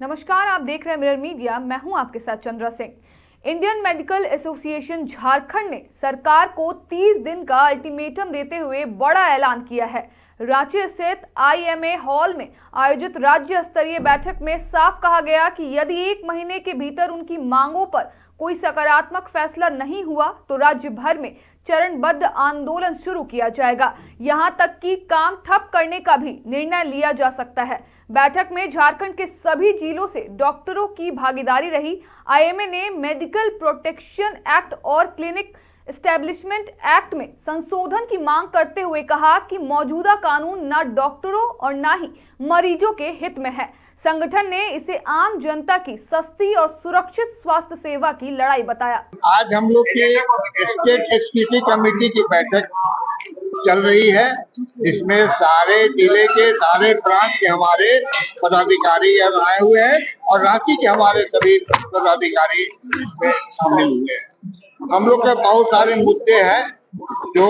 नमस्कार, आप देख रहे हैं मिरर मीडिया। मैं हूं आपके साथ Chandra Singh. Indian medical association Jharkhand ने सरकार को 30 दिन का अल्टीमेटम देते हुए बड़ा ऐलान किया है। रांची स्थित आईएमए हॉल में आयोजित राज्य स्तरीय बैठक में साफ कहा गया कि यदि 1 महीने के भीतर उनकी मांगों पर कोई सकारात्मक फैसला नहीं हुआ तो राज्य भर में चरणबद्ध आंदोलन शुरू किया जाएगा। यहां तक कि काम ठप करने का भी निर्णय लिया जा सकता है। बैठक में झारखंड के सभी जिलों से डॉक्टरों की भागीदारी रही। आईएमए ने मेडिकल प्रोटेक्शन एक्ट और क्लिनिक एस्टेब्लिशमेंट एक्ट में संशोधन की मांग करते हुए कहा कि मौजूदा कानून न डॉक्टरों और न ही मरीजों के हित में है। संगठन ने इसे आम जनता की सस्ती और सुरक्षित स्वास्थ्य सेवा की लड़ाई बताया। आज हम लोग के स्टेट एक्जीक्यूटिव कमेटी की बैठक चल रही है। इसमें सारे जिले के सारे ब्रांच के हमारे पदाधिकारी आए हुए हैं और रांची के हमारे सभी पदाधिकारी इसमें शामिल हुए हैं। हम लोग के बहुत सारे मुद्दे हैं जो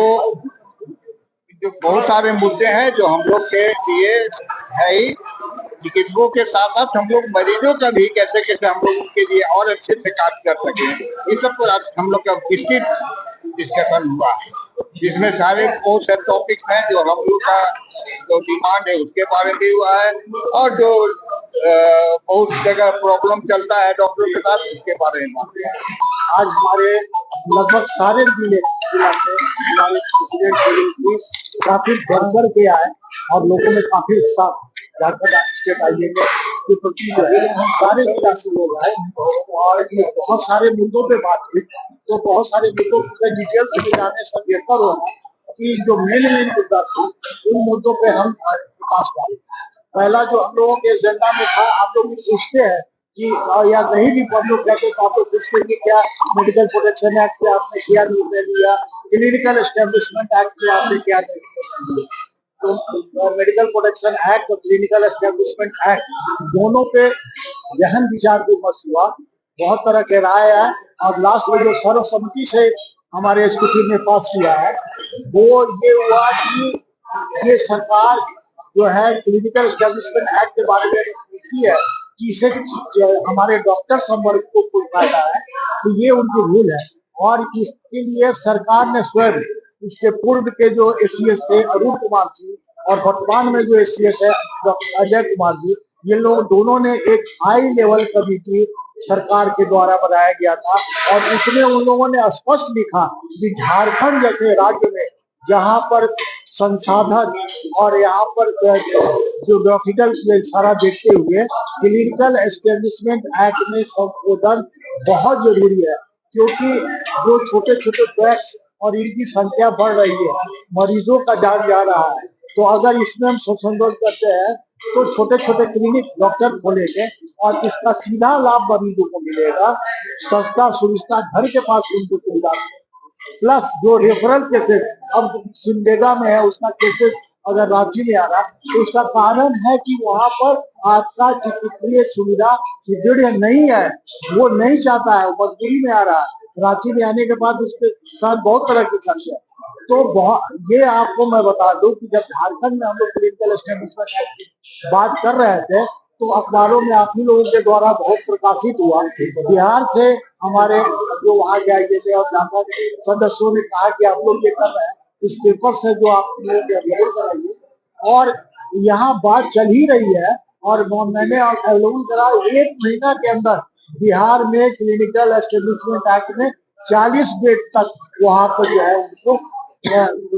हम लोग के लिए है ही। चिकित्सकों के साथ साथ हम लोग मरीजों का भी कैसे हम लोग उनके लिए और अच्छे से काम कर सके, इस सब पर आज हम लोग का विस्तृत डिस्कशन हुआ है, जिसमें सारे बहुत से टॉपिक्स हैं जो हम लोग का जो डिमांड है उसके बारे में हुआ है और जो बहुत जगह प्रॉब्लम चलता है डॉक्टरों के साथ उसके बारे में बात है। आज हमारे लगभग सारे जिला से हमारे प्रेसिडेंट काफी बढ़ के आए और लोगों में काफी उत्साह झारखंड स्टेट आईएमए के प्रति सारे जिला से लोग आए और बहुत सारे मुद्दों पे बात हुई। तो बहुत सारे मुद्दों पे डिटेल्स में जाने से बेहतर होगा कि जो मेन मुद्दा था उन मुद्दों पे हम पास पाए। पहला जो हम लोगों के एजेंडा में था, आप लोग पूछते हैं कि या नहीं भी हम लोग कहते तो आप लोग पूछते कि क्या मेडिकल प्रोटेक्शन एक्ट पे आपने क्या निर्णय लिया, क्लिनिकल एस्टेब्लिशमेंट एक्ट पे आपने क्या निर्णय लिया। तो मेडिकल प्रोटेक्शन एक्ट और क्लिनिकल एस्टेब्लिशमेंट एक्ट दोनों पे गहन विचार विमर्श हुआ, बहुत तरह के राय है और लास्ट में जो सर्वसम्मति से हमारे एग्जीक्यूटिव ने पास किया है वो ये हुआ कि ये सरकार जो है क्लिनिकल एस्टेब्लिशमेंट एक्ट के बारे में पूछती है कि इससे हमारे डॉक्टर संवर्ग को कोई फायदा है तो ये उनकी भूल है। और इसके लिए सरकार ने स्वयं इसके पूर्व के जो एसीएस थे अरुण कुमार सिंह और वर्तमान में जो एसीएस है डॉक्टर अजय कुमार जी, ये लोग दोनों ने एक हाई लेवल कमेटी सरकार के द्वारा बनाया गया था और उसमें उन लोगों ने स्पष्ट लिखा कि झारखंड जैसे राज्य में जहां पर संसाधन और यहाँ पर ज्योग्राफिकल सारा देखते हुए क्लिनिकल एस्टेब्लिशमेंट एक्ट में संशोधन बहुत जरूरी है, क्योंकि जो छोटे छोटे ड्रग्स और इनकी संख्या बढ़ रही है, मरीजों का जान जा रहा है। तो अगर इसमें हम संशोधन करते हैं तो छोटे छोटे क्लिनिक डॉक्टर खोलेंगे और इसका सीधा लाभ मरीजों को मिलेगा, सस्ता सुविधा घर के पास उनको सुविधा। प्लस जो रेफरल केसेस अब सिमडेगा में है उसका केसेस अगर रांची में आ रहा तो उसका कारण है कि वहां पर आपका चिकित्सीय सुविधा सुदृढ़ नहीं है, वो नहीं चाहता है, मजबूरी में आ रहा है। रांची में आने के बाद उसके साथ बहुत तरह की खर्च है। तो ये आपको मैं बता दूं कि जब झारखंड में हम लोग क्लिनिकल एस्टेब्लिशमेंट एक्ट की बात कर रहे थे तो अखबारों में आप ही लोगों के द्वारा बहुत प्रकाशित हुआ। बिहार से हमारे जो वहाँ गए थे और सदस्यों ने कहा कि आप लोग ये कर रहे हैं, इस पेपर से जो आप लोग अवेलेबल कराइए। और यहाँ बात चल ही रही है और मैंने अवेलेबल करा 1 महीना के अंदर बिहार में क्लिनिकल एस्टेब्लिशमेंट एक्ट में 40 बेड तक वहाँ पर जो है उनको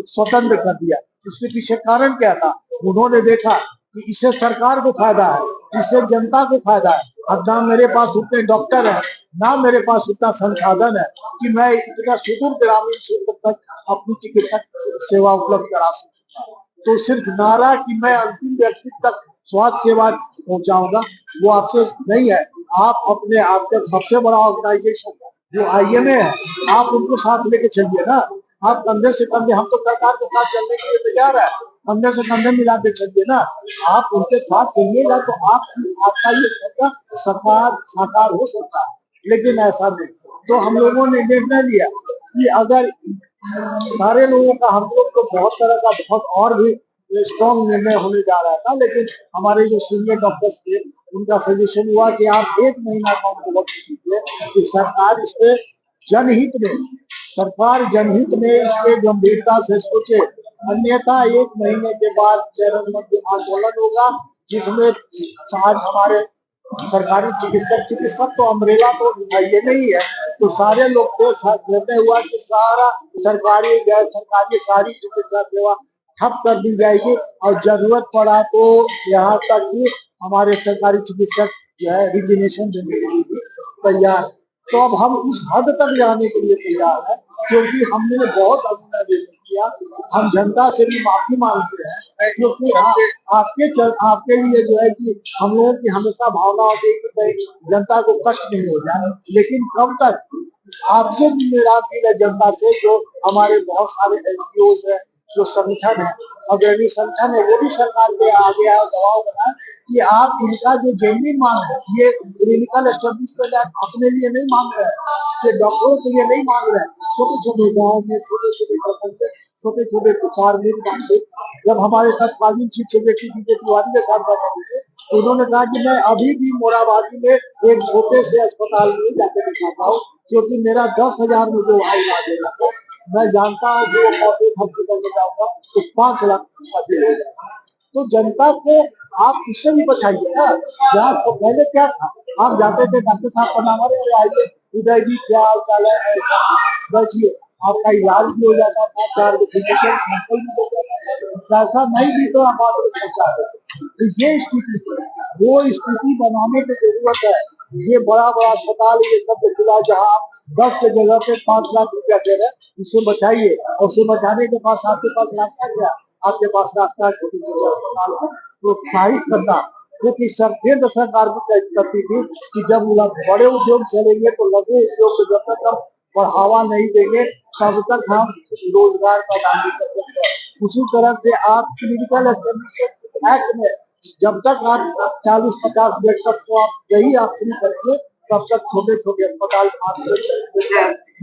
स्वतंत्र कर दिया। इसके पीछे कारण क्या था? उन्होंने देखा कि इससे सरकार को फायदा है, इससे जनता को फायदा है। अब ना मेरे पास उतने डॉक्टर हैं, ना मेरे पास उतना संसाधन है कि मैं इतना सुदूर ग्रामीण क्षेत्र तक अपनी चिकित्सा सेवा उपलब्ध करा सकता हूँ। तो सिर्फ नारा कि मैं अंतिम व्यक्ति तक स्वास्थ्य सेवा पहुंचाऊंगा वो आपसे नहीं है। आप अपने आपके सबसे बड़ा ऑर्गेनाइजेशन जो आईएमए है, आप उनको साथ लेके चलिए ना। आप कंधे से कंधे, हम तो सरकार के साथ चलने के लिए तैयार है, कंधे से कंधे मिला के चलिए ना। आप उनके साथ चलिएगा तो आपका ये सपना साकार हो सकता है, लेकिन ऐसा नहीं। तो हम लोगों ने निर्णय लिया कि अगर सारे लोगों का, हम लोग तो बहुत तरह का बहुत और भी स्ट्रॉन्ग निर्णय होने जा रहा था, लेकिन हमारे जो सीनियर डॉक्टर्स थे उनका सजेशन हुआ कि आप 1 महीना का उनको वक्त दीजिए कि सरकार इस पे जनहित में सरकार जनहित में इसके गंभीरता से सोचे, अन्यथा 1 महीने के बाद चरणबद्ध आंदोलन होगा जिसमें आज हमारे सरकारी चिकित्सक तो अम्ब्रेला तो ये नहीं है, तो सारे लोग को कहते हुआ कि सारा सरकारी गैर सरकारी सारी चिकित्सा सेवा ठप कर दी जाएगी और जरूरत पड़ा तो यहाँ तक कि हमारे सरकारी चिकित्सक जो है रिजिग्नेशन देने के लिए भी तैयार। तो अब हम उस हद तक जाने के लिए तैयार है क्योंकि हमने बहुत अभिनय किया। हम जनता से भी माफी मांगते हैं क्योंकि आपके लिए जो है कि हम लोगों की हमेशा भावना होती है कि जनता को कष्ट नहीं हो जाए, लेकिन कब तक आपसे भी मेरा अपील है जनता से, जो हमारे बहुत सारे NGOs है, जो संगठन है, अग्रणी संगठन है, वो भी सरकार पे आ गया है दबाव बनाए कि आप इनका जो जेन्युइन मांग है, ये क्लिनिकल एस्टेब्लिशमेंट अपने लिए नहीं मांग रहे हैं, ये डॉक्टरों के लिए नहीं मांग रहे हैं, छोटे छोटे गाँव में छोटे छोटे प्रचार में जब हमारे तत्कालीन चीफ सेक्रेटरी DJ तिवारी के साथ बैठे थे तो उन्होंने कहा कि मैं अभी भी मोराबादी में एक छोटे से अस्पताल में जाकर दिखाता हूँ क्योंकि मेरा 10,000 में जो इलाज है मैं जानता हूँ जो हॉस्पिटल में जाऊंगा तो 5 लाख का बिल हो जाएगा। तो जनता को आप इससे भी बचाइए ना। जहाँ तो पहले क्या था, आप जाते थे डॉक्टर साहब का नाम अरे आइए उदय जी क्या हाल चाल है, बैठिए, आपका इलाज भी हो जाता था, 4 सैंपल भी हो जाता था, पैसा नहीं भी तो आप आगे पहुँचा देते। तो ये स्थिति वो स्थिति बनाने की जरूरत है। ये बड़ा बड़ा अस्पताल ये सब खुला जहाँ आप 10 के जगह पे 5 लाख रुपया दे रहे हैं, उससे बचाइए और उससे बचाने के पास आपके पास रास्ता क्या, आपके पास रास्ता है छोटे छोटे अस्पताल को प्रोत्साहित करना, क्योंकि केंद्र सरकार भी करती थी कि जब बड़े उद्योग चलेंगे तो लघु उद्योग को जब तक हम बढ़ावा नहीं देंगे तब तक हम रोजगार पैदा नहीं कर सकते। उसी तरह से आप क्लिनिकल एस्टेब्लिशमेंट एक्ट में जब तक आप 40-50 बेड तक तो आप यही आप फ्री करेंगे तब तक छोटे छोटे अस्पताल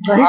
नहीं